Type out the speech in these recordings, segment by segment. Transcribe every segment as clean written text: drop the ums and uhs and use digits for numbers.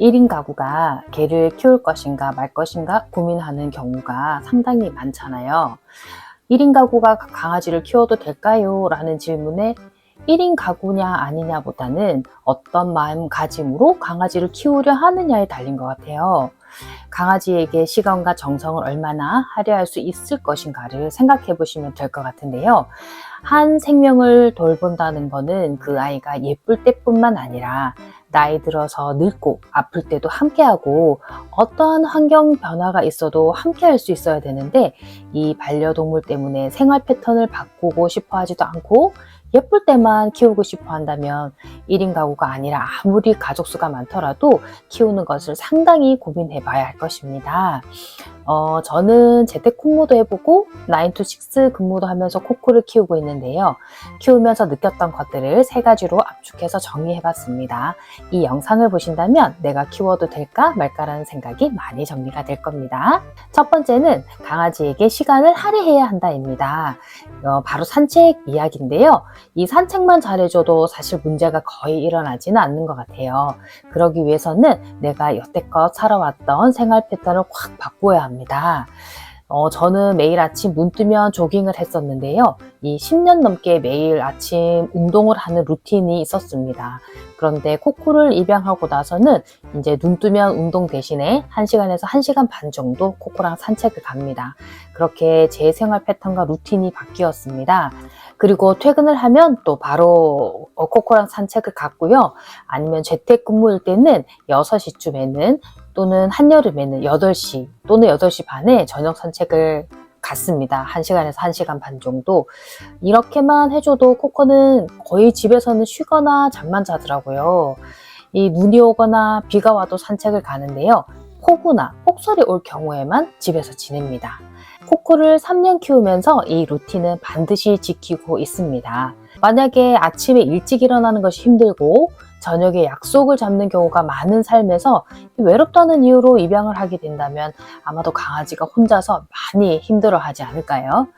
1인 가구가 개를 키울 것인가 말 것인가 고민하는 경우가 상당히 많잖아요. 1인 가구가 강아지를 키워도 될까요? 라는 질문에 1인 가구냐 아니냐보다는 어떤 마음가짐으로 강아지를 키우려 하느냐에 달린 것 같아요. 강아지에게 시간과 정성을 얼마나 할애할 수 있을 것인가를 생각해 보시면 될 것 같은데요. 한 생명을 돌본다는 것은 그 아이가 예쁠 때뿐만 아니라 나이 들어서 늙고 아플 때도 함께하고 어떠한 환경 변화가 있어도 함께할 수 있어야 되는데, 이 반려동물 때문에 생활 패턴을 바꾸고 싶어 하지도 않고 예쁠 때만 키우고 싶어 한다면 1인 가구가 아니라 아무리 가족 수가 많더라도 키우는 것을 상당히 고민해 봐야 할 것입니다. 저는 재택근무도 해보고 9to6 근무도 하면서 코코를 키우고 있는데요. 키우면서 느꼈던 것들을 3가지로 압축해서 정리해봤습니다. 이 영상을 보신다면 내가 키워도 될까 말까라는 생각이 많이 정리가 될 겁니다. 첫 번째는 강아지에게 시간을 할애해야 한다입니다. 바로 산책 이야기인데요. 이 산책만 잘해줘도 사실 문제가 거의 일어나지는 않는 것 같아요. 그러기 위해서는 내가 여태껏 살아왔던 생활 패턴을 확 바꿔야 합니다. 저는 매일 아침 눈 뜨면 조깅을 했었는데요. 이 10년 넘게 매일 아침 운동을 하는 루틴이 있었습니다. 그런데 코코를 입양하고 나서는 이제 눈 뜨면 운동 대신에 1시간에서 1시간 반 정도 코코랑 산책을 갑니다. 그렇게 제 생활 패턴과 루틴이 바뀌었습니다. 그리고 퇴근을 하면 또 바로 코코랑 산책을 갔고요. 아니면 재택근무일 때는 6시쯤에는 또는 한여름에는 8시 또는 8시 반에 저녁 산책을 갔습니다. 1시간에서 1시간 반 정도. 이렇게만 해줘도 코코는 거의 집에서는 쉬거나 잠만 자더라고요. 이 눈이 오거나 비가 와도 산책을 가는데요. 폭우나 폭설이 올 경우에만 집에서 지냅니다. 코코를 3년 키우면서 이 루틴은 반드시 지키고 있습니다. 만약에 아침에 일찍 일어나는 것이 힘들고 저녁에 약속을 잡는 경우가 많은 삶에서 외롭다는 이유로 입양을 하게 된다면 아마도 강아지가 혼자서 많이 힘들어하지 않을까요?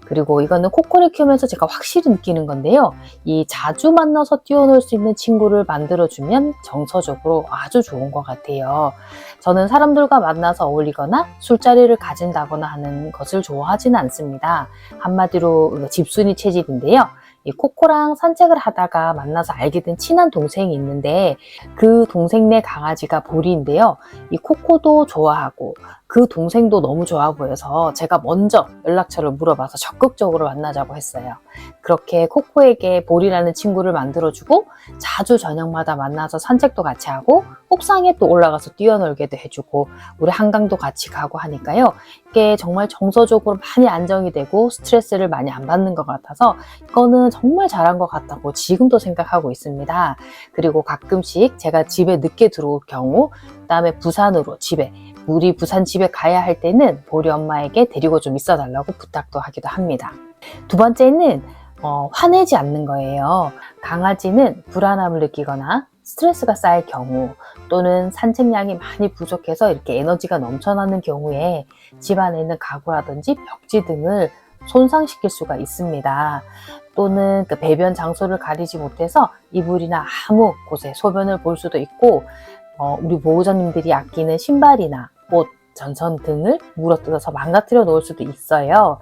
그리고 이거는 코코를 키우면서 제가 확실히 느끼는 건데요. 이 자주 만나서 뛰어놀 수 있는 친구를 만들어주면 정서적으로 아주 좋은 것 같아요. 저는 사람들과 만나서 어울리거나 술자리를 가진다거나 하는 것을 좋아하지는 않습니다. 한마디로 집순이 체질인데요. 이 코코랑 산책을 하다가 만나서 알게 된 친한 동생이 있는데, 그 동생네 강아지가 보리인데요. 이 코코도 좋아하고 그 동생도 너무 좋아 보여서 제가 먼저 연락처를 물어봐서 적극적으로 만나자고 했어요. 그렇게 코코에게 보리라는 친구를 만들어주고 자주 저녁마다 만나서 산책도 같이 하고 옥상에 또 올라가서 뛰어놀게도 해주고 우리 한강도 같이 가고 하니까요. 이게 정말 정서적으로 많이 안정이 되고 스트레스를 많이 안 받는 것 같아서 이거는 정말 잘한 것 같다고 지금도 생각하고 있습니다. 그리고 가끔씩 제가 집에 늦게 들어올 경우, 그다음에 부산으로 집에 우리 부산 집에 가야 할 때는 보리 엄마에게 데리고 좀 있어 달라고 부탁도 하기도 합니다. 두 번째는 화내지 않는 거예요. 강아지는 불안함을 느끼거나 스트레스가 쌓일 경우 또는 산책량이 많이 부족해서 이렇게 에너지가 넘쳐나는 경우에 집안에 있는 가구라든지 벽지 등을 손상시킬 수가 있습니다. 또는 그 배변 장소를 가리지 못해서 이불이나 아무 곳에 소변을 볼 수도 있고, 우리 보호자님들이 아끼는 신발이나 옷, 전선 등을 물어뜯어서 망가뜨려 놓을 수도 있어요.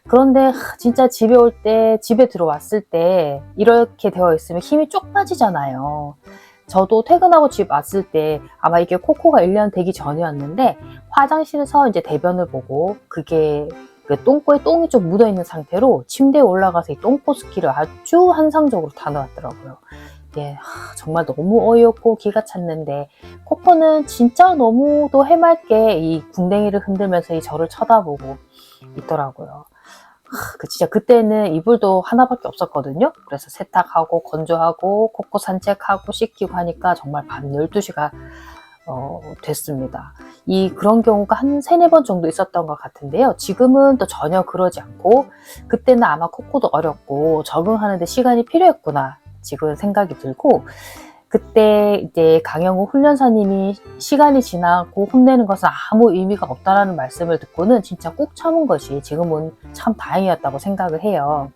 그런데 진짜 집에 올 때, 집에 들어왔을 때 이렇게 되어 있으면 힘이 쪽 빠지잖아요. 저도 퇴근하고 집 왔을 때 아마 이게 코코가 1년 되기 전이었는데 화장실에서 이제 대변을 보고 그게 그 똥꼬에 똥이 좀 묻어있는 상태로 침대에 올라가서 이 똥꼬스키를 아주 환상적으로 다녀왔더라고요. 예, 정말 너무 어이없고 기가 찼는데 코코는 진짜 너무도 해맑게 이 궁뎅이를 흔들면서 이 저를 쳐다보고 있더라고요. 진짜 그때는 이불도 하나밖에 없었거든요. 그래서 세탁하고 건조하고 코코 산책하고 씻기고 하니까 정말 밤 12시가 됐습니다. 그런 경우가 한 3-4번 정도 있었던 것 같은데요. 지금은 또 전혀 그러지 않고, 그때는 아마 코코도 어렸고 적응하는데 시간이 필요했구나 지금 생각이 들고, 그때 이제 강영우 훈련사님이 시간이 지나고 혼내는 것은 아무 의미가 없다라는 말씀을 듣고는 진짜 꾹 참은 것이 지금은 참 다행이었다고 생각을 해요.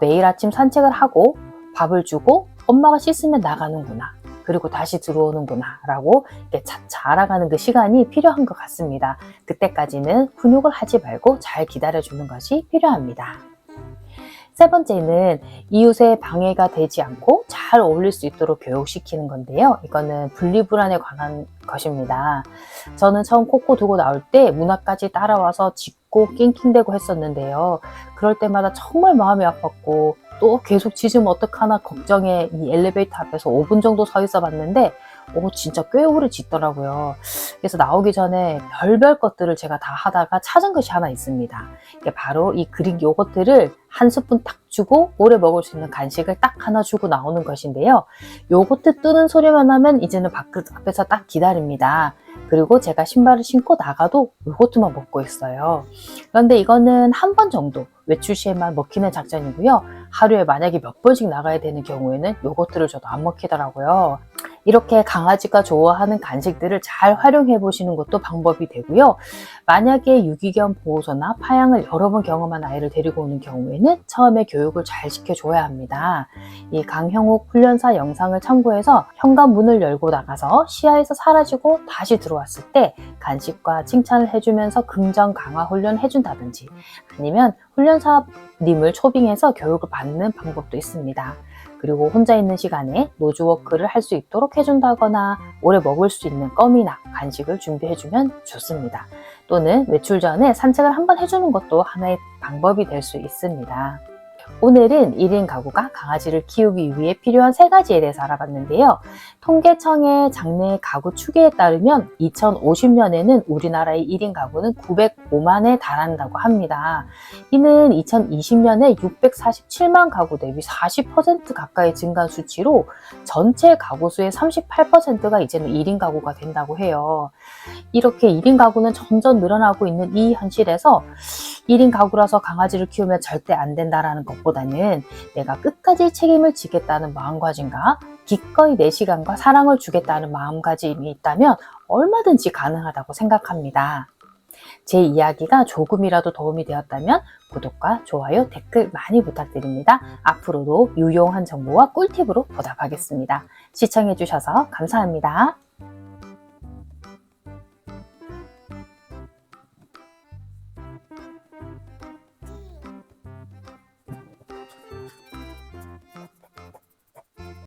매일 아침 산책을 하고 밥을 주고 엄마가 씻으면 나가는구나. 그리고 다시 들어오는구나 라고 이렇게 차차 알아가는 그 시간이 필요한 것 같습니다. 그때까지는 훈육을 하지 말고 잘 기다려주는 것이 필요합니다. 세 번째는 이웃의 방해가 되지 않고 잘 어울릴 수 있도록 교육시키는 건데요. 이거는 분리불안에 관한 것입니다. 저는 처음 코코 두고 나올 때 문 앞까지 따라와서 짖고 낑낑대고 했었는데요. 그럴 때마다 정말 마음이 아팠고 또 계속 짖으면 어떡하나 걱정에 이 엘리베이터 앞에서 5분 정도 서 있어 봤는데 진짜 꽤 오래 짖더라고요. 그래서 나오기 전에 별별 것들을 제가 다 하다가 찾은 것이 하나 있습니다. 이게 바로 이 그릭 요거트를 한 스푼 딱 주고 오래 먹을 수 있는 간식을 딱 하나 주고 나오는 것인데요. 요거트 뜨는 소리만 하면 이제는 앞에서 딱 기다립니다. 그리고 제가 신발을 신고 나가도 요거트만 먹고 있어요. 그런데 이거는 한 번 정도 외출 시에만 먹히는 작전이고요. 하루에 만약에 몇 번씩 나가야 되는 경우에는 요거트를 줘도 안 먹히더라고요. 이렇게 강아지가 좋아하는 간식들을 잘 활용해 보시는 것도 방법이 되고요. 만약에 유기견 보호소나 파양을 여러 번 경험한 아이를 데리고 오는 경우에는 처음에 교육을 잘 시켜줘야 합니다. 이 강형욱 훈련사 영상을 참고해서 현관문을 열고 나가서 시야에서 사라지고 다시 들어왔을 때 간식과 칭찬을 해주면서 긍정 강화 훈련을 해준다든지 아니면 훈련사님을 초빙해서 교육을 받는 방법도 있습니다. 그리고 혼자 있는 시간에 노즈워크를 할 수 있도록 해준다거나 오래 먹을 수 있는 껌이나 간식을 준비해주면 좋습니다. 또는 외출 전에 산책을 한번 해주는 것도 하나의 방법이 될 수 있습니다. 오늘은 1인 가구가 강아지를 키우기 위해 필요한 3가지에 대해서 알아봤는데요. 통계청의 장내 가구 추계에 따르면 2050년에는 우리나라의 1인 가구는 905만에 달한다고 합니다. 이는 2020년에 647만 가구 대비 40% 가까이 증가한 수치로 전체 가구 수의 38%가 이제는 1인 가구가 된다고 해요. 이렇게 1인 가구는 점점 늘어나고 있는 이 현실에서 1인 가구라서 강아지를 키우면 절대 안 된다라는 것보다는 내가 끝까지 책임을 지겠다는 마음가짐과 기꺼이 내 시간과 사랑을 주겠다는 마음가짐이 있다면 얼마든지 가능하다고 생각합니다. 제 이야기가 조금이라도 도움이 되었다면 구독과 좋아요, 댓글 많이 부탁드립니다. 앞으로도 유용한 정보와 꿀팁으로 보답하겠습니다. 시청해주셔서 감사합니다.